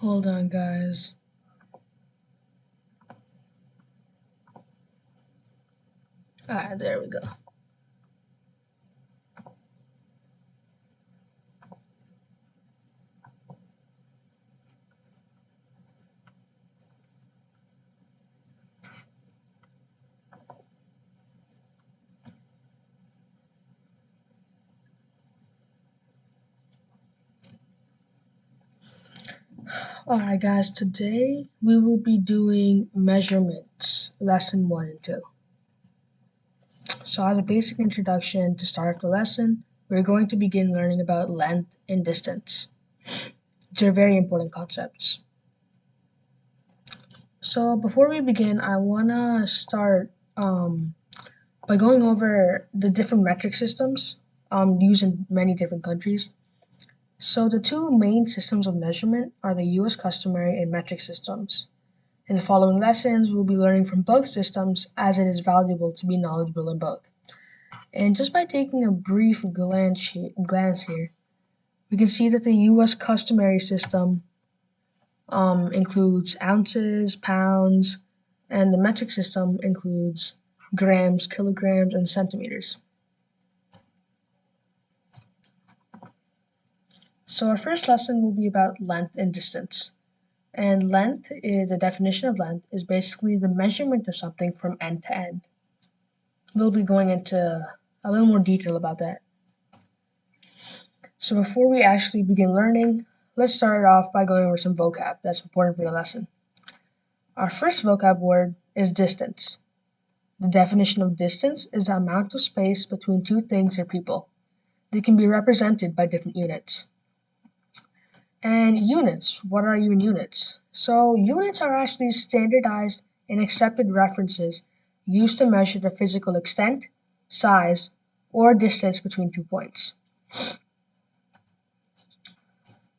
Hold on, guys. Alright, there we go. Alright, guys, today we will be doing measurements, lesson 1 and 2. So, as a basic introduction to start the lesson, we're going to begin learning about length and distance. These are very important concepts. So, before we begin, I want to start by going over the different metric systems used in many different countries. So, the two main systems of measurement are the US customary and metric systems. In the following lessons, we'll be learning from both systems as it is valuable to be knowledgeable in both. And just by taking a brief glance here, we can see that the US customary system includes ounces, pounds, and the metric system includes grams, kilograms, and centimeters. So our first lesson will be about length and distance. And length is the definition of length is basically the measurement of something from end to end. We'll be going into a little more detail about that. So before we actually begin learning, let's start off by going over some vocab that's important for the lesson. Our first vocab word is distance. The definition of distance is the amount of space between two things or people. They can be represented by different units. And units, what are even units? So units are actually standardized and accepted references used to measure the physical extent, size, or distance between 2 points.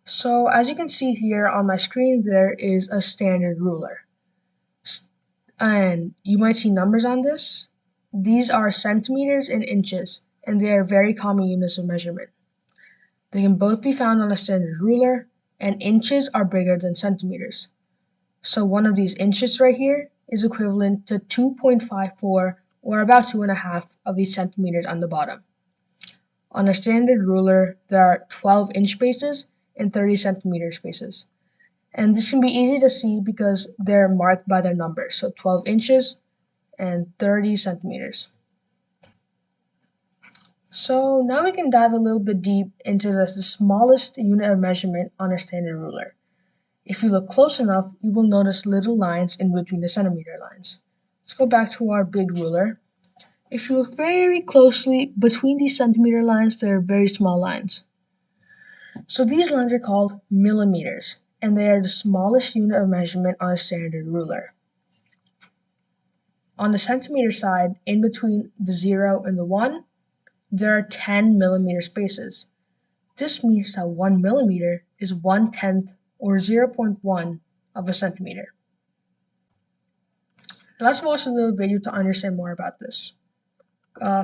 So as you can see here on my screen, there is a standard ruler. And you might see numbers on this. These are centimeters and inches, and they are very common units of measurement. They can both be found on a standard ruler, and inches are bigger than centimeters. So one of these inches right here is equivalent to 2.54 or about 2.5 of these centimeters on the bottom. On a standard ruler, there are 12-inch spaces and 30-centimeter spaces. And this can be easy to see because they're marked by their numbers, so 12 inches and 30 centimeters. So now we can dive a little bit deep into the smallest unit of measurement on a standard ruler. If you look close enough, you will notice little lines in between the centimeter lines. Let's go back to our big ruler. If you look very closely, between these centimeter lines, there are very small lines. So these lines are called millimeters, and they are the smallest unit of measurement on a standard ruler. On the centimeter side, in between the 0 and the 1, there are 10 millimeter spaces. This means that 1 millimeter is 1/10 or 0.1 of a centimeter. Let's watch a little video to understand more about this.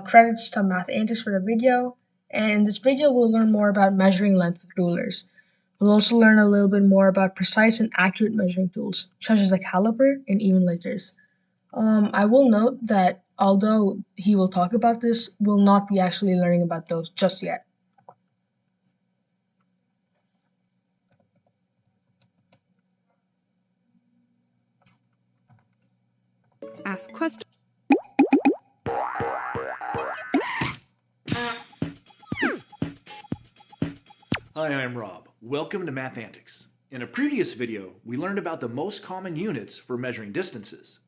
Credits to Math Antics for the video, and in this video we'll learn more about measuring length with rulers. We'll also learn a little bit more about precise and accurate measuring tools, such as a caliper and even lasers. I will note that although he will talk about this, we'll not be actually learning about those just yet. Ask questions. Hi, I'm Rob. Welcome to Math Antics. In a previous video, we learned about the most common units for measuring distances.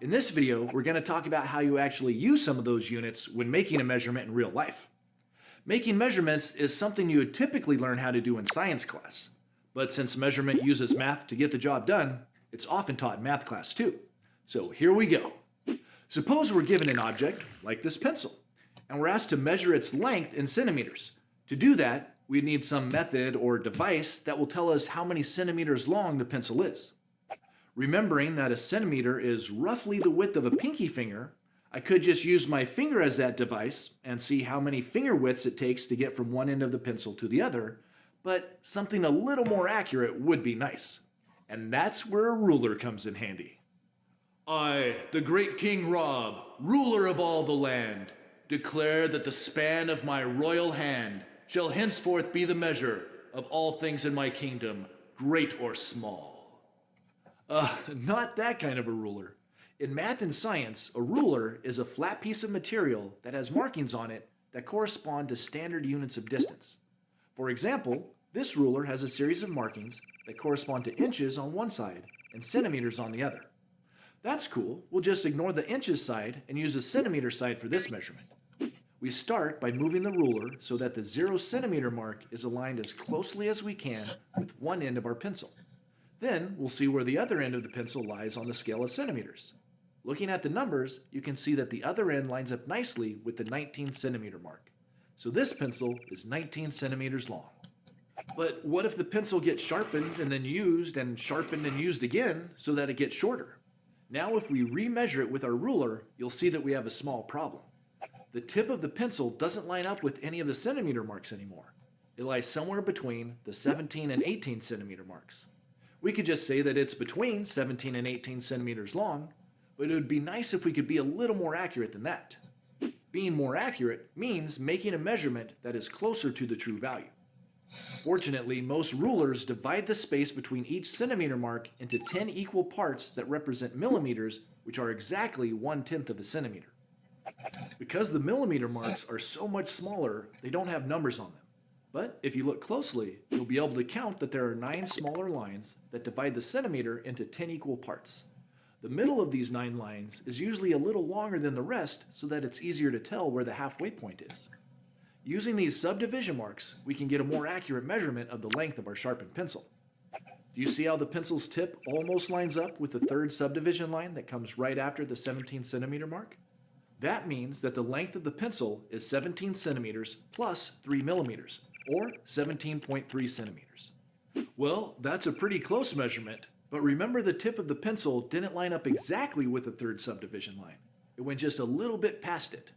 In this video, we're going to talk about how you actually use some of those units when making a measurement in real life. Making measurements is something you would typically learn how to do in science class. But since measurement uses math to get the job done, it's often taught in math class too. So here we go. Suppose we're given an object, like this pencil, and we're asked to measure its length in centimeters. To do that, we need some method or device that will tell us how many centimeters long the pencil is. Remembering that a centimeter is roughly the width of a pinky finger, I could just use my finger as that device and see how many finger widths it takes to get from one end of the pencil to the other, but something a little more accurate would be nice. And that's where a ruler comes in handy. I, the great King Rob, ruler of all the land, declare that the span of my royal hand shall henceforth be the measure of all things in my kingdom, great or small. Not that kind of a ruler. In math and science, a ruler is a flat piece of material that has markings on it that correspond to standard units of distance. For example, this ruler has a series of markings that correspond to inches on one side and centimeters on the other. That's cool. We'll just ignore the inches side and use the centimeter side for this measurement. We start by moving the ruler so that the 0 centimeter mark is aligned as closely as we can with one end of our pencil. Then we'll see where the other end of the pencil lies on the scale of centimeters. Looking at the numbers, you can see that the other end lines up nicely with the 19 centimeter mark. So this pencil is 19 centimeters long. But what if the pencil gets sharpened and then used and sharpened and used again so that it gets shorter? Now if we remeasure it with our ruler, you'll see that we have a small problem. The tip of the pencil doesn't line up with any of the centimeter marks anymore. It lies somewhere between the 17 and 18 centimeter marks. We could just say that it's between 17 and 18 centimeters long, but it would be nice if we could be a little more accurate than that. Being more accurate means making a measurement that is closer to the true value. Fortunately, most rulers divide the space between each centimeter mark into 10 equal parts that represent millimeters, which are exactly 1/10 of a centimeter. Because the millimeter marks are so much smaller, they don't have numbers on them. But if you look closely, you'll be able to count that there are 9 smaller lines that divide the centimeter into 10 equal parts. The middle of these 9 lines is usually a little longer than the rest so that it's easier to tell where the halfway point is. Using these subdivision marks, we can get a more accurate measurement of the length of our sharpened pencil. Do you see how the pencil's tip almost lines up with the third subdivision line that comes right after the 17 centimeter mark? That means that the length of the pencil is 17 centimeters plus 3 millimeters, or 17.3 centimeters. Well, that's a pretty close measurement, but remember the tip of the pencil didn't line up exactly with the third subdivision line. It went just a little bit past it.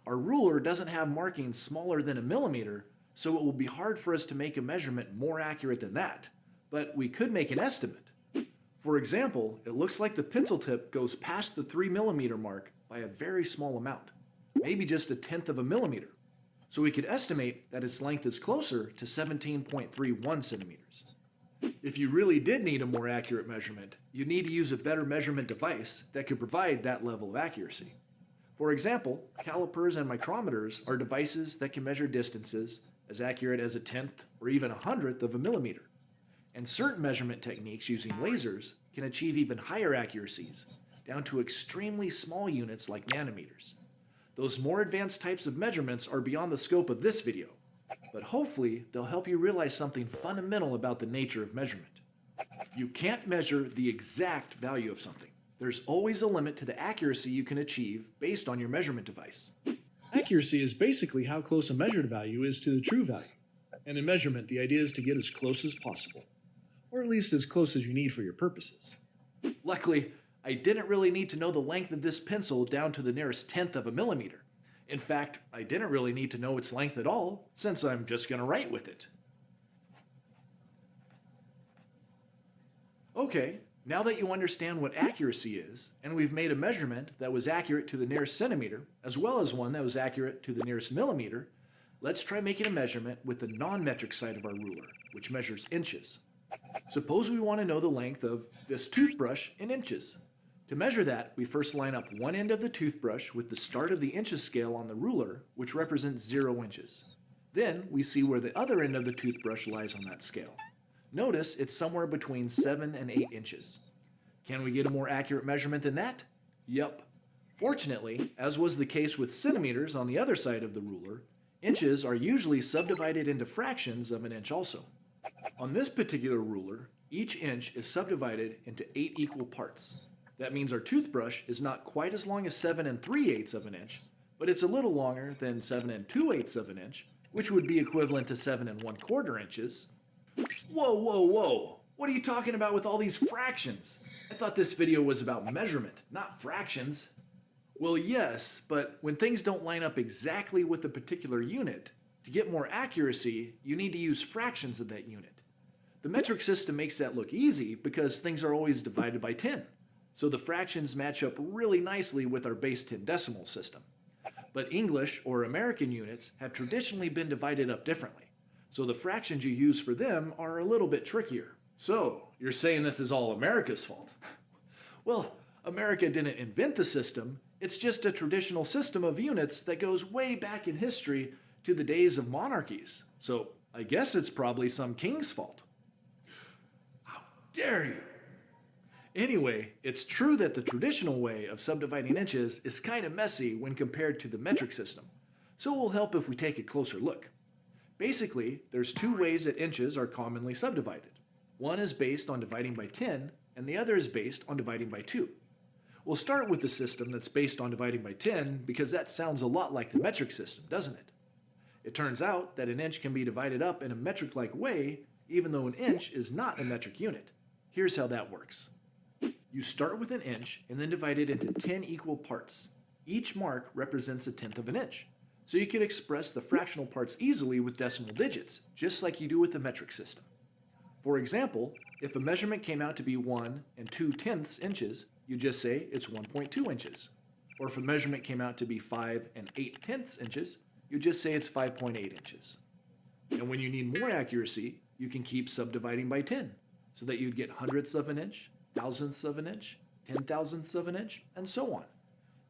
Our ruler doesn't have markings smaller than a millimeter, so it will be hard for us to make a measurement more accurate than that, but we could make an estimate. For example, it looks like the pencil tip goes past the 3 millimeter mark by a very small amount, maybe just 1/10 of a millimeter. So we could estimate that its length is closer to 17.31 centimeters. If you really did need a more accurate measurement, you'd need to use a better measurement device that could provide that level of accuracy. For example, calipers and micrometers are devices that can measure distances as accurate as 1/10 or even 100th of a millimeter. And certain measurement techniques using lasers can achieve even higher accuracies, down to extremely small units like nanometers. Those more advanced types of measurements are beyond the scope of this video, but hopefully they'll help you realize something fundamental about the nature of measurement. You can't measure the exact value of something. There's always a limit to the accuracy you can achieve based on your measurement device. Accuracy is basically how close a measured value is to the true value. And in measurement, the idea is to get as close as possible, or at least as close as you need for your purposes. Luckily, I didn't really need to know the length of this pencil down to the nearest 1/10 of a millimeter. In fact, I didn't really need to know its length at all, since I'm just going to write with it. Okay, now that you understand what accuracy is, and we've made a measurement that was accurate to the nearest centimeter, as well as one that was accurate to the nearest millimeter, let's try making a measurement with the non-metric side of our ruler, which measures inches. Suppose we want to know the length of this toothbrush in inches. To measure that, we first line up one end of the toothbrush with the start of the inches scale on the ruler, which represents 0 inches. Then we see where the other end of the toothbrush lies on that scale. Notice it's somewhere between 7 and 8 inches. Can we get a more accurate measurement than that? Yep. Fortunately, as was the case with centimeters on the other side of the ruler, inches are usually subdivided into fractions of an inch also. On this particular ruler, each inch is subdivided into 8 equal parts. That means our toothbrush is not quite as long as 7 3/8 of an inch, but it's a little longer than 7 2/8 of an inch, which would be equivalent to 7 1/4 inches. Whoa, whoa, whoa! What are you talking about with all these fractions? I thought this video was about measurement, not fractions. Well, yes, but when things don't line up exactly with a particular unit, to get more accuracy, you need to use fractions of that unit. The metric system makes that look easy because things are always divided by 10, so the fractions match up really nicely with our base 10 decimal system. But English or American units have traditionally been divided up differently, so the fractions you use for them are a little bit trickier. So, you're saying this is all America's fault? Well, America didn't invent the system, it's just a traditional system of units that goes way back in history to the days of monarchies. So, I guess it's probably some king's fault. How dare you! Anyway, it's true that the traditional way of subdividing inches is kind of messy when compared to the metric system, so it will help if we take a closer look. Basically, there's two ways that inches are commonly subdivided. One is based on dividing by 10, and the other is based on dividing by 2. We'll start with the system that's based on dividing by 10 because that sounds a lot like the metric system, doesn't it? It turns out that an inch can be divided up in a metric-like way even though an inch is not a metric unit. Here's how that works. You start with an inch and then divide it into 10 equal parts. Each mark represents a tenth of an inch. So you can express the fractional parts easily with decimal digits, just like you do with the metric system. For example, if a measurement came out to be 1 2/10 inches, you just say it's 1.2 inches. Or if a measurement came out to be 5 8/10 inches, you just say it's 5.8 inches. And when you need more accuracy, you can keep subdividing by 10, so that you'd get hundredths of an inch, thousandths of an inch, 10,000ths of an inch, and so on.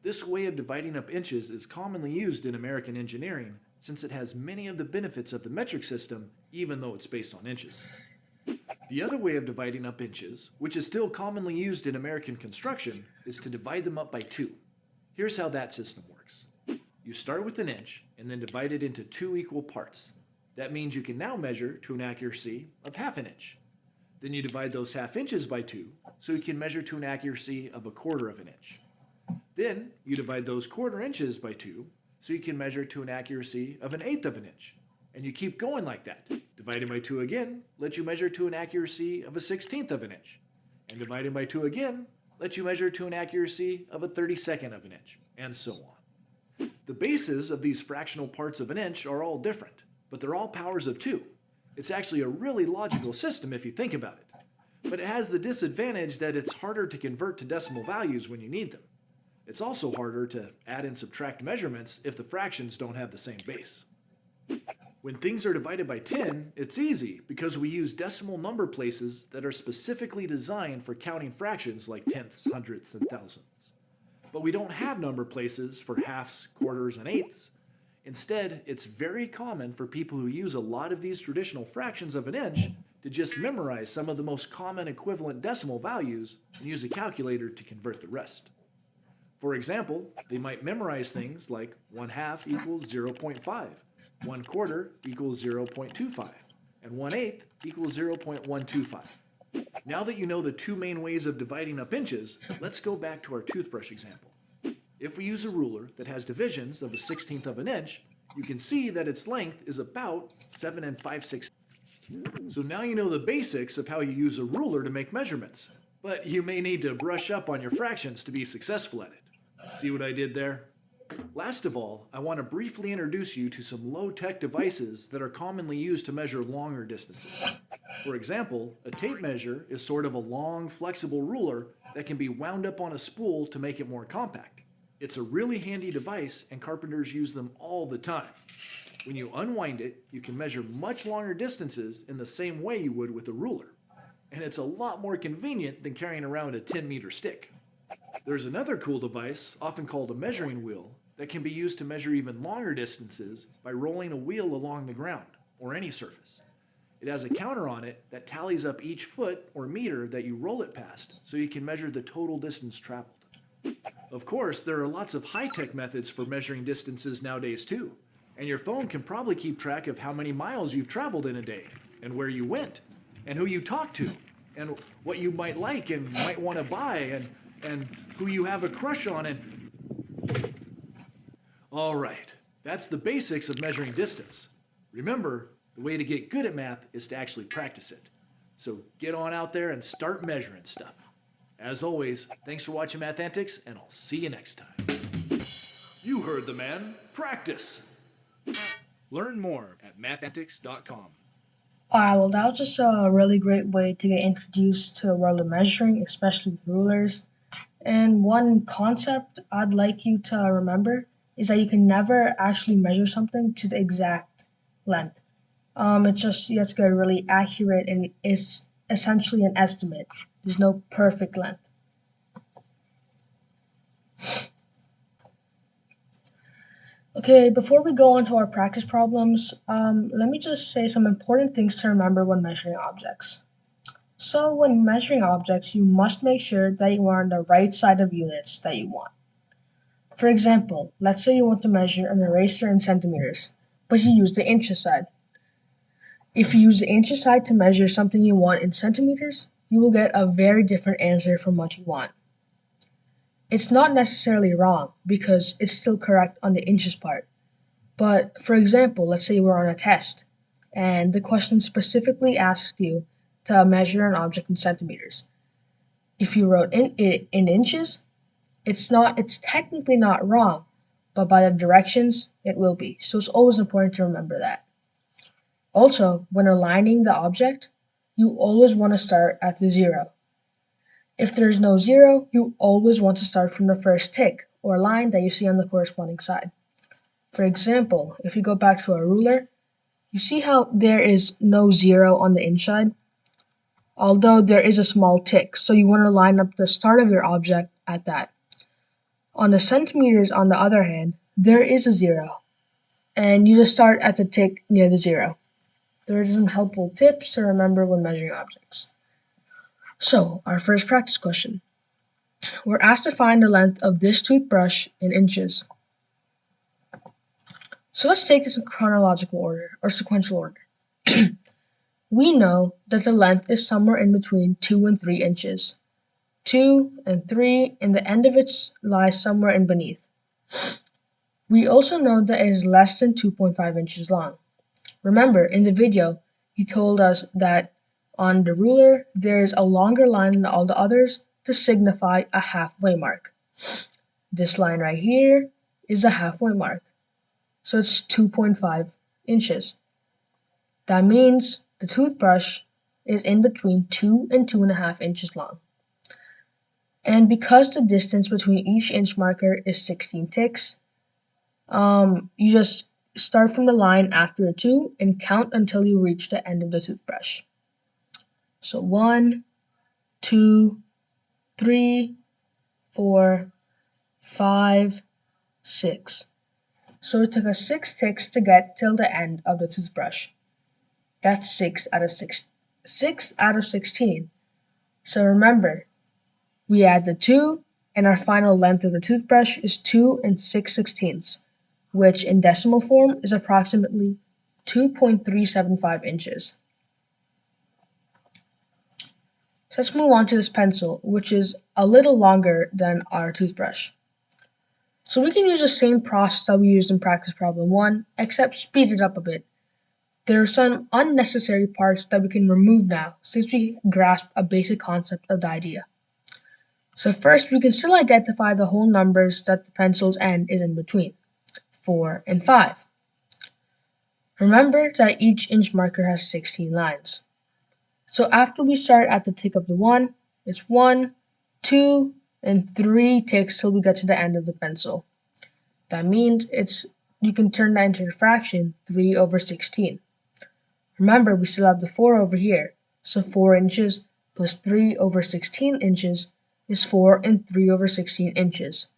This way of dividing up inches is commonly used in American engineering since it has many of the benefits of the metric system, even though it's based on inches. The other way of dividing up inches, which is still commonly used in American construction, is to divide them up by 2. Here's how that system works. You start with an inch and then divide it into 2 equal parts. That means you can now measure to an accuracy of half an inch. Then you divide those half inches by 2, so you can measure to an accuracy of a quarter of an inch. Then you divide those quarter inches by 2, so you can measure to an accuracy of an eighth of an inch. And you keep going like that. Dividing by 2 again lets you measure to an accuracy of a 16th of an inch. And dividing by 2 again lets you measure to an accuracy of a 32nd of an inch, and so on. The bases of these fractional parts of an inch are all different, but they're all powers of 2. It's actually a really logical system if you think about it. But it has the disadvantage that it's harder to convert to decimal values when you need them. It's also harder to add and subtract measurements if the fractions don't have the same base. When things are divided by 10, it's easy because we use decimal number places that are specifically designed for counting fractions like tenths, hundredths, and thousandths. But we don't have number places for halves, quarters, and eighths. Instead, it's very common for people who use a lot of these traditional fractions of an inch to just memorize some of the most common equivalent decimal values and use a calculator to convert the rest. For example, they might memorize things like 1/2 equals 0.5, 1/4 equals 0.25, and 1/8 equals 0.125. Now that you know the two main ways of dividing up inches, let's go back to our toothbrush example. If we use a ruler that has divisions of a 16th of an inch, you can see that its length is about 7 5/6. So now you know the basics of how you use a ruler to make measurements, but you may need to brush up on your fractions to be successful at it. See what I did there? Last of all, I want to briefly introduce you to some low-tech devices that are commonly used to measure longer distances. For example, a tape measure is sort of a long, flexible ruler that can be wound up on a spool to make it more compact. It's a really handy device and carpenters use them all the time. When you unwind it, you can measure much longer distances in the same way you would with a ruler. And it's a lot more convenient than carrying around a 10-meter stick. There's another cool device, often called a measuring wheel, that can be used to measure even longer distances by rolling a wheel along the ground, or any surface. It has a counter on it that tallies up each foot or meter that you roll it past, so you can measure the total distance traveled. Of course, there are lots of high-tech methods for measuring distances nowadays too, and your phone can probably keep track of how many miles you've traveled in a day, and where you went, and who you talked to, and what you might like and might want to buy, and who you have a crush on, and... Alright, that's the basics of measuring distance. Remember, the way to get good at math is to actually practice it. So get on out there and start measuring stuff. As always, thanks for watching Math Antics, and I'll see you next time. You heard the man. Practice! Learn more at mathantics.com. Well, that was just a really great way to get introduced to the world of measuring, especially with rulers. And one concept I'd like you to remember is that you can never actually measure something to the exact length. It's just you have to get really accurate, and it's essentially an estimate. There's no perfect length. Okay, before we go on to our practice problems, let me just say some important things to remember when measuring objects. So, when measuring objects, you must make sure that you are on the right side of units that you want. For example, let's say you want to measure an eraser in centimeters, but you use the inches side. If you use the inches side to measure something you want in centimeters, you will get a very different answer from what you want. It's not necessarily wrong because it's still correct on the inches part. But for example, let's say you were on a test and the question specifically asked you to measure an object in centimeters. If you wrote in inches, it's technically not wrong, but by the directions it will be. So it's always important to remember that. Also, when aligning the object, you always want to start at the zero. If there's no zero, you always want to start from the first tick or line that you see on the corresponding side. For example, if you go back to a ruler, you see how there is no zero on the inside? Although there is a small tick, so you want to line up the start of your object at that. On the centimeters, on the other hand, there is a zero, and you just start at the tick near the zero. There are some helpful tips to remember when measuring objects. So, our first practice question. We're asked to find the length of this toothbrush in inches. So let's take this in chronological order, or sequential order. We know that the length is somewhere in between 2 and 3 inches. 2 and 3, and the end of it lies somewhere in beneath. We also know that it is less than 2.5 inches long. Remember, in the video, he told us that on the ruler, there is a longer line than all the others to signify a halfway mark. This line right here is a halfway mark, so it's 2.5 inches. That means the toothbrush is in between 2 and 2.5 inches long. And because the distance between each inch marker is 16 ticks, you just start from the line after a 2 and count until you reach the end of the toothbrush. So 1, 2, 3, 4, 5, 6. So it took us 6 ticks to get till the end of the toothbrush. That's 6 out of 16. So remember, we add the 2, and our final length of the toothbrush is 2 and 6/16, which in decimal form is approximately 2.375 inches. So let's move on to this pencil, which is a little longer than our toothbrush. So we can use the same process that we used in practice problem 1, except speed it up a bit. There are some unnecessary parts that we can remove now, since we grasp a basic concept of the idea. So first, we can still identify the whole numbers that the pencil's end is in between, 4 and 5. Remember that each inch marker has 16 lines. So after we start at the tick of the 1, it's 1, 2, and 3 ticks till we get to the end of the pencil. That means you can turn that into a fraction, 3 over 16. Remember, we still have the 4 over here, so 4 inches plus 3 over 16 inches is 4 and 3 over 16 inches.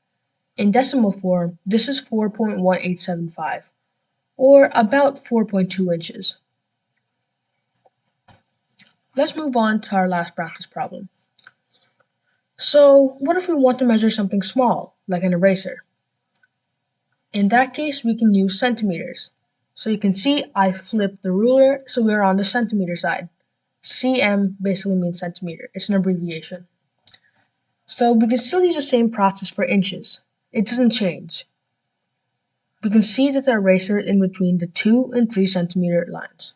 In decimal form, this is 4.1875, or about 4.2 inches. Let's move on to our last practice problem. So, what if we want to measure something small, like an eraser? In that case, we can use centimeters. So you can see I flipped the ruler, so we're on the centimeter side. cm basically means centimeter. It's an abbreviation. So we can still use the same process for inches. It doesn't change. We can see that the eraser is in between the 2 and 3 centimeter lines.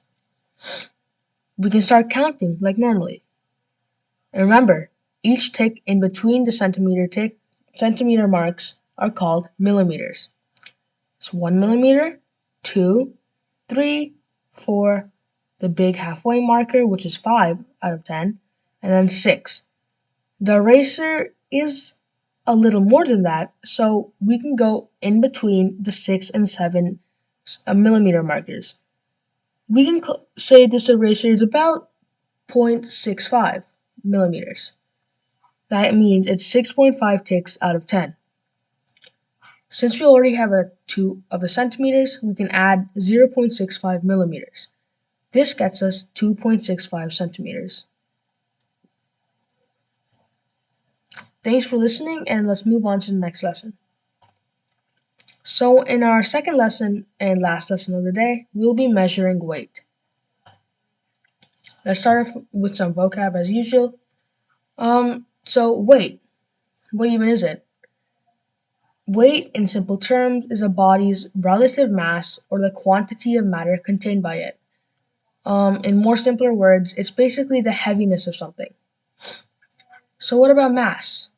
We can start counting like normally. And remember, each tick in between the centimeter marks are called millimeters. It's 1 millimeter, 2, 3, 4, the big halfway marker, which is 5 out of 10, and then 6. The eraser is a little more than that, so we can go in between the 6 and 7 millimeter markers. We can say this eraser is about 0.65 millimeters. That means it's 6.5 ticks out of 10. Since we already have a 2 of the centimeters, we can add 0.65 millimeters. This gets us 2.65 centimeters. Thanks for listening, and let's move on to the next lesson. So in our second lesson and last lesson of the day, we'll be measuring weight. Let's start off with some vocab as usual. So weight, what even is it? Weight, in simple terms, is a body's relative mass or the quantity of matter contained by it. In more simpler words, it's basically the heaviness of something. So what about mass?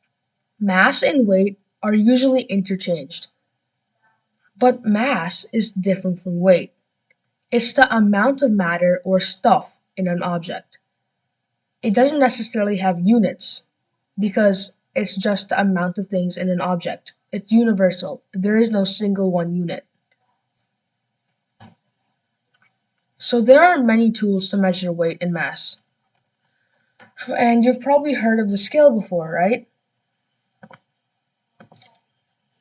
Mass and weight are usually interchanged. But mass is different from weight. It's the amount of matter or stuff in an object. It doesn't necessarily have units because it's just the amount of things in an object. It's universal. There is no single one unit. So there are many tools to measure weight and mass. And you've probably heard of the scale before, right?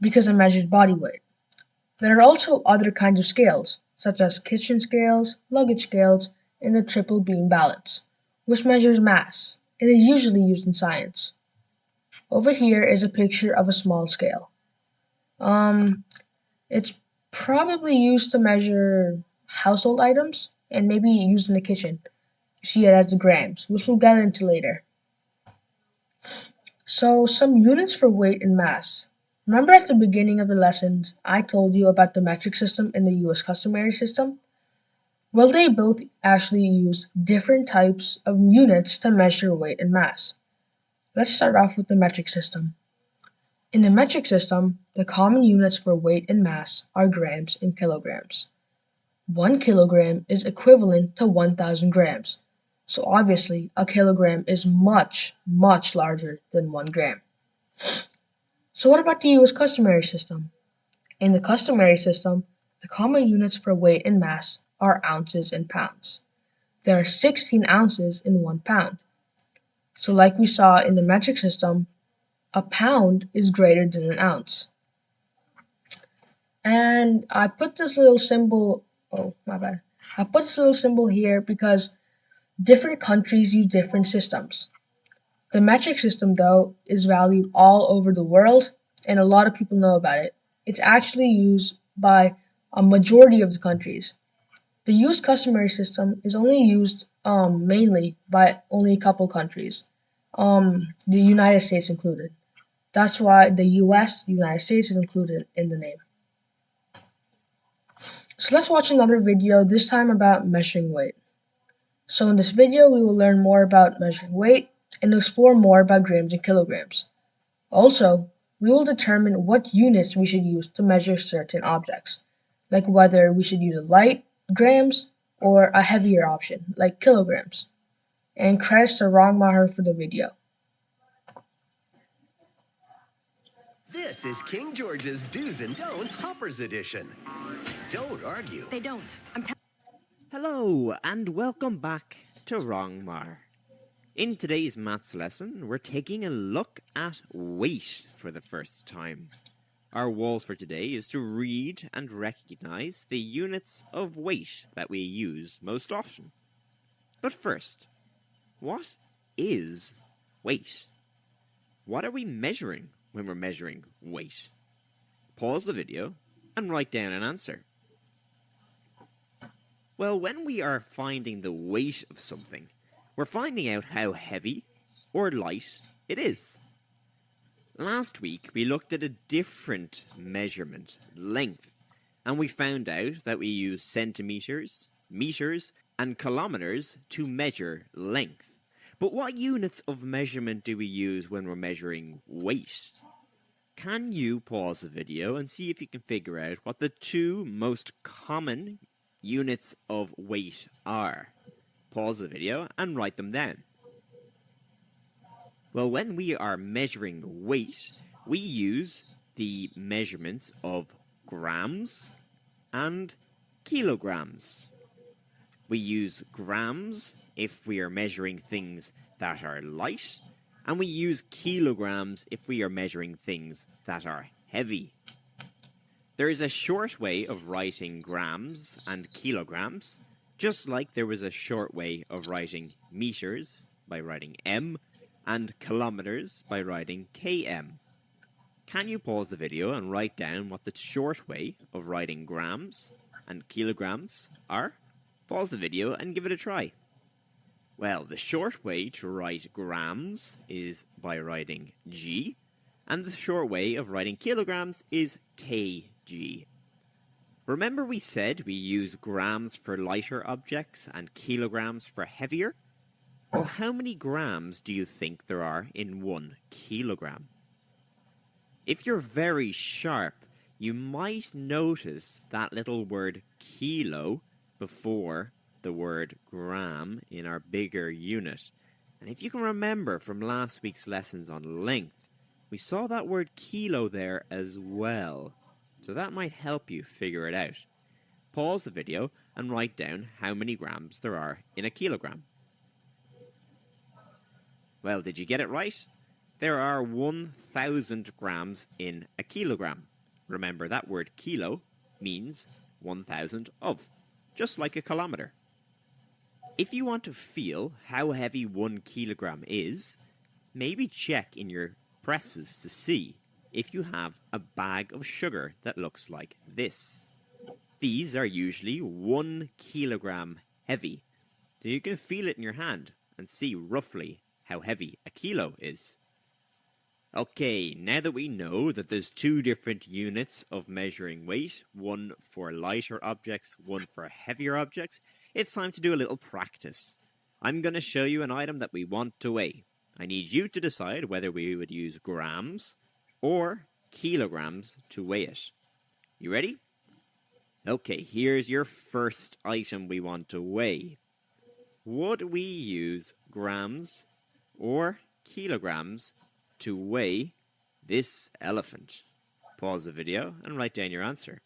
Because it measures body weight. There are also other kinds of scales, such as kitchen scales, luggage scales, and the triple beam balance, which measures mass, and is usually used in science. Over here is a picture of a small scale. It's probably used to measure household items and maybe used in the kitchen. You see it as the grams, which we'll get into later. So some units for weight and mass. Remember at the beginning of the lessons, I told you about the metric system and the US customary system? Well, they both actually use different types of units to measure weight and mass. Let's start off with the metric system. In the metric system, the common units for weight and mass are grams and kilograms. 1 kilogram is equivalent to 1,000 grams. So obviously, a kilogram is much, much larger than 1 gram. So what about the US customary system? In the customary system, the common units for weight and mass are ounces and pounds. There are 16 ounces in 1 pound. So like we saw in the metric system, a pound is greater than an ounce. And I put this little symbol, I put this little symbol here because different countries use different systems. The metric system, though, is valued all over the world, and a lot of people know about it. It's actually used by a majority of the countries. The US customary system is only used mainly by only a couple countries, the United States included. That's why the United States, is included in the name. So let's watch another video, this time about measuring weight. So in this video, we will learn more about measuring weight and explore more about grams and kilograms. Also, we will determine what units we should use to measure certain objects, like whether we should use a light, grams, or a heavier option, like kilograms. And credits to Ron Maher for the video. This is King George's Do's and Don'ts Hoppers Edition. Don't argue. They don't. Hello, and welcome back to Wrongmar. In today's maths lesson, we're taking a look at weight for the first time. Our goal for today is to read and recognize the units of weight that we use most often. But first, what is weight? What are we measuring when we're measuring weight? Pause the video and write down an answer. Well, when we are finding the weight of something, we're finding out how heavy or light it is. Last week, we looked at a different measurement, length, and we found out that we use centimeters, meters, and kilometers to measure length. But what units of measurement do we use when we're measuring weight? Can you pause the video and see if you can figure out what the two most common units of weight are? Pause the video and write them down. Well, when we are measuring weight, we use the measurements of grams and kilograms. We use grams if we are measuring things that are light, and we use kilograms if we are measuring things that are heavy. There is a short way of writing grams and kilograms, just like there was a short way of writing meters by writing M and kilometers by writing km. Can you pause the video and write down what the short way of writing grams and kilograms are? Pause the video and give it a try. Well, the short way to write grams is by writing G, and the short way of writing kilograms is kg. Remember we said we use grams for lighter objects and kilograms for heavier? Well, how many grams do you think there are in 1 kilogram? If you're very sharp, you might notice that little word kilo before the word gram in our bigger unit. And if you can remember from last week's lessons on length, we saw that word kilo there as well. So that might help you figure it out. Pause the video and write down how many grams there are in a kilogram. Well, did you get it right? There are 1,000 grams in a kilogram. Remember, that word kilo means 1,000 of, just like a kilometer. If you want to feel how heavy 1 kilogram is, maybe check in your presses to see if you have a bag of sugar that looks like this. These are usually 1 kilogram heavy, so you can feel it in your hand and see roughly how heavy a kilo is. Okay, now that we know that there's 2 different units of measuring weight, one for lighter objects, one for heavier objects, it's time to do a little practice. I'm going to show you an item that we want to weigh. I need you to decide whether we would use grams or kilograms to weigh it. You ready? Okay, here's your first item we want to weigh. Would we use grams or kilograms to weigh this elephant? Pause the video and write down your answer.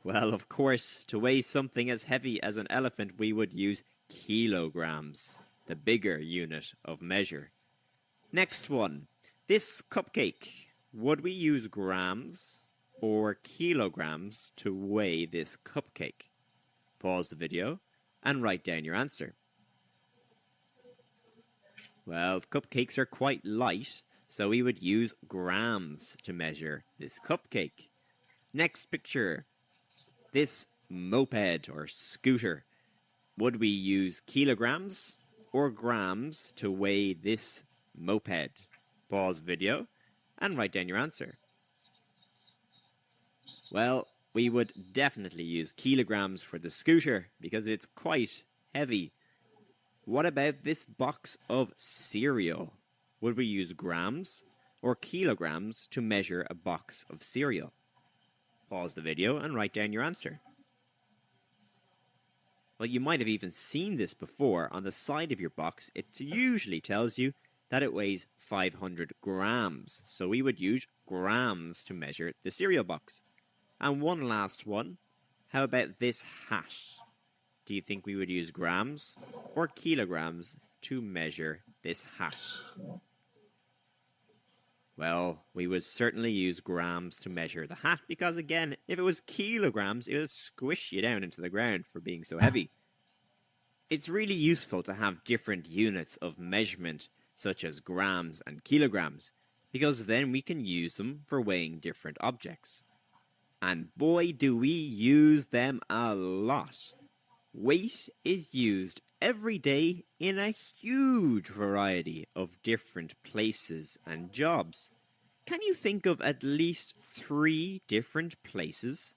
Well, of course, to weigh something as heavy as an elephant, we would use kilograms, the bigger unit of measure. Next one, this cupcake. Would we use grams or kilograms to weigh this cupcake? Pause the video and write down your answer. Well, cupcakes are quite light, so we would use grams to measure this cupcake. Next picture, this moped or scooter. Would we use kilograms or grams to weigh this moped? Pause video and write down your answer. Well, we would definitely use kilograms for the scooter because it's quite heavy. What about this box of cereal? Would we use grams or kilograms to measure a box of cereal? Pause the video and write down your answer. Well, you might have even seen this before. On the side of your box, it usually tells you that it weighs 500 grams. So we would use grams to measure the cereal box. And one last one. How about this hat? Do you think we would use grams or kilograms to measure this hat? Well, we would certainly use grams to measure the hat because, again, if it was kilograms, it would squish you down into the ground for being so heavy. It's really useful to have different units of measurement, such as grams and kilograms, because then we can use them for weighing different objects. And boy, do we use them a lot. Weight is used every day in a huge variety of different places and jobs. Can you think of at least 3 different places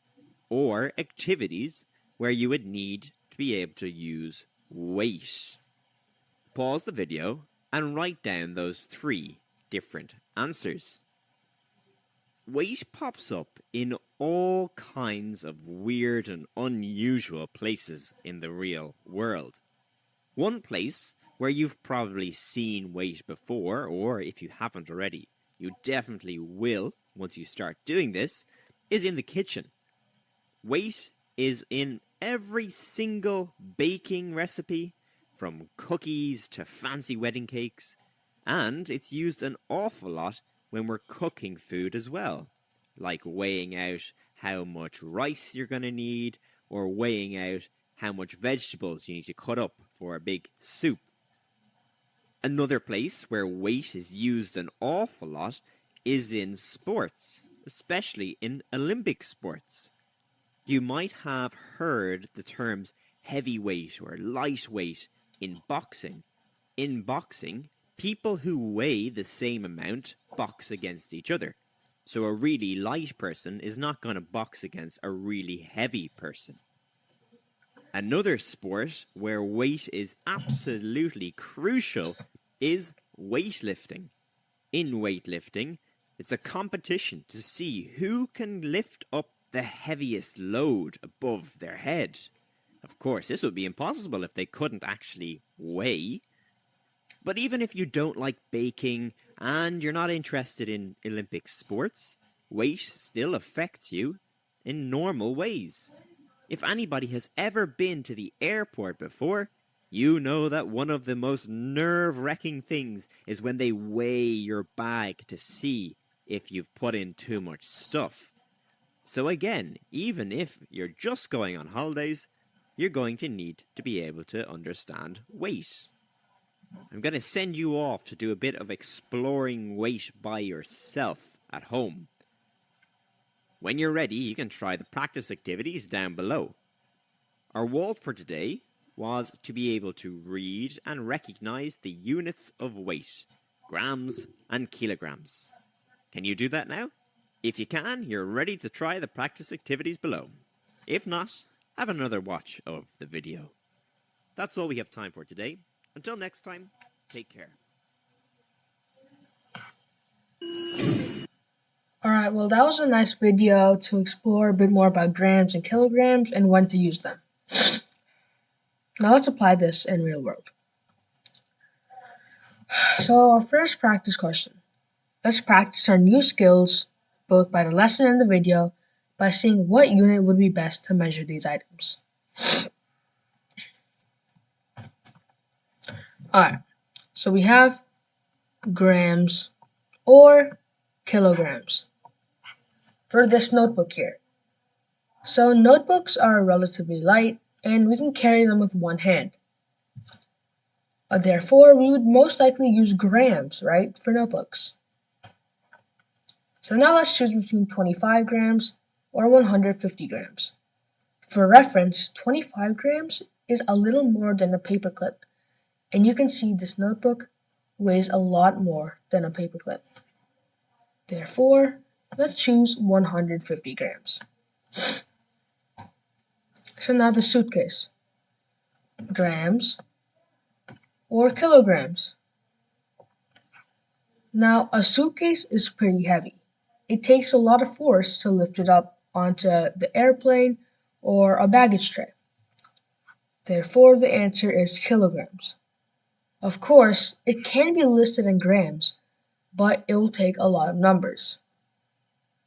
or activities where you would need to be able to use weight? Pause the video and write down those 3 different answers. weight pops up in all kinds of weird and unusual places in the real world. One place where you've probably seen weight before, or if you haven't already, you definitely will once you start doing this, is in the kitchen. Weight is in every single baking recipe, from cookies to fancy wedding cakes, and it's used an awful lot when we're cooking food as well, like weighing out how much rice you're going to need, or weighing out how much vegetables you need to cut up for a big soup. Another place where weight is used an awful lot is in sports, especially in Olympic sports. You might have heard the terms heavyweight or lightweight in boxing. In boxing, people who weigh the same amount box against each other. So a really light person is not going to box against a really heavy person. Another sport where weight is absolutely crucial is weightlifting. In weightlifting, it's a competition to see who can lift up the heaviest load above their head. Of course, this would be impossible if they couldn't actually weigh. But even if you don't like baking and you're not interested in Olympic sports, weight still affects you in normal ways. If anybody has ever been to the airport before, you know that one of the most nerve-wracking things is when they weigh your bag to see if you've put in too much stuff. So again, even if you're just going on holidays, you're going to need to be able to understand weight. I'm going to send you off to do a bit of exploring weight by yourself at home. When you're ready, you can try the practice activities down below. Our wall for today was to be able to read and recognize the units of weight, grams and kilograms. Can you do that now? If you can, you're ready to try the practice activities below. If not, have another watch of the video. That's all we have time for today. Until next time, take care. Alright, well that was a nice video to explore a bit more about grams and kilograms and when to use them. Now let's apply this in real world. So our first practice question. Let's practice our new skills, both by the lesson and the video, by seeing what unit would be best to measure these items. Alright, so we have grams or kilograms for this notebook here. So notebooks are relatively light and we can carry them with one hand. Therefore, we would most likely use grams, right, for notebooks. So now let's choose between 25 grams or 150 grams. For reference, 25 grams is a little more than a paperclip, and you can see this notebook weighs a lot more than a paperclip. Therefore, let's choose 150 grams. So now the suitcase. Grams or kilograms. Now a suitcase is pretty heavy. It takes a lot of force to lift it up onto the airplane or a baggage tray. Therefore, the answer is kilograms. Of course, it can be listed in grams, but it will take a lot of numbers.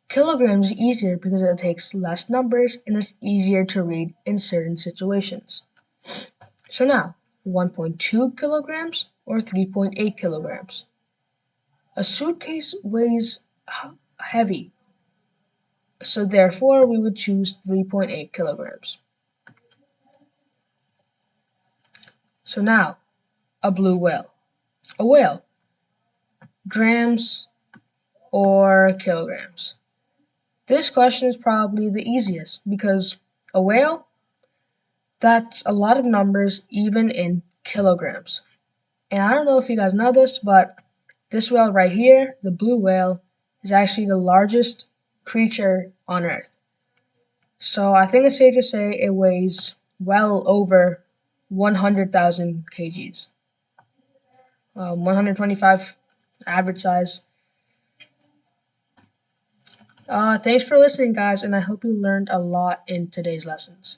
Kilograms is easier because it takes less numbers and is easier to read in certain situations. So now, 1.2 kilograms or 3.8 kilograms. A suitcase weighs heavy, so therefore we would choose 3.8 kilograms. So now, a blue whale. A whale. Grams or kilograms. This question is probably the easiest because a whale, that's a lot of numbers even in kilograms. And I don't know if you guys know this, but this whale right here, the blue whale, is actually the largest creature on Earth. So I think it's safe to say it weighs well over 100,000 kgs. 125 average size. Thanks for listening, guys, and I hope you learned a lot in today's lessons.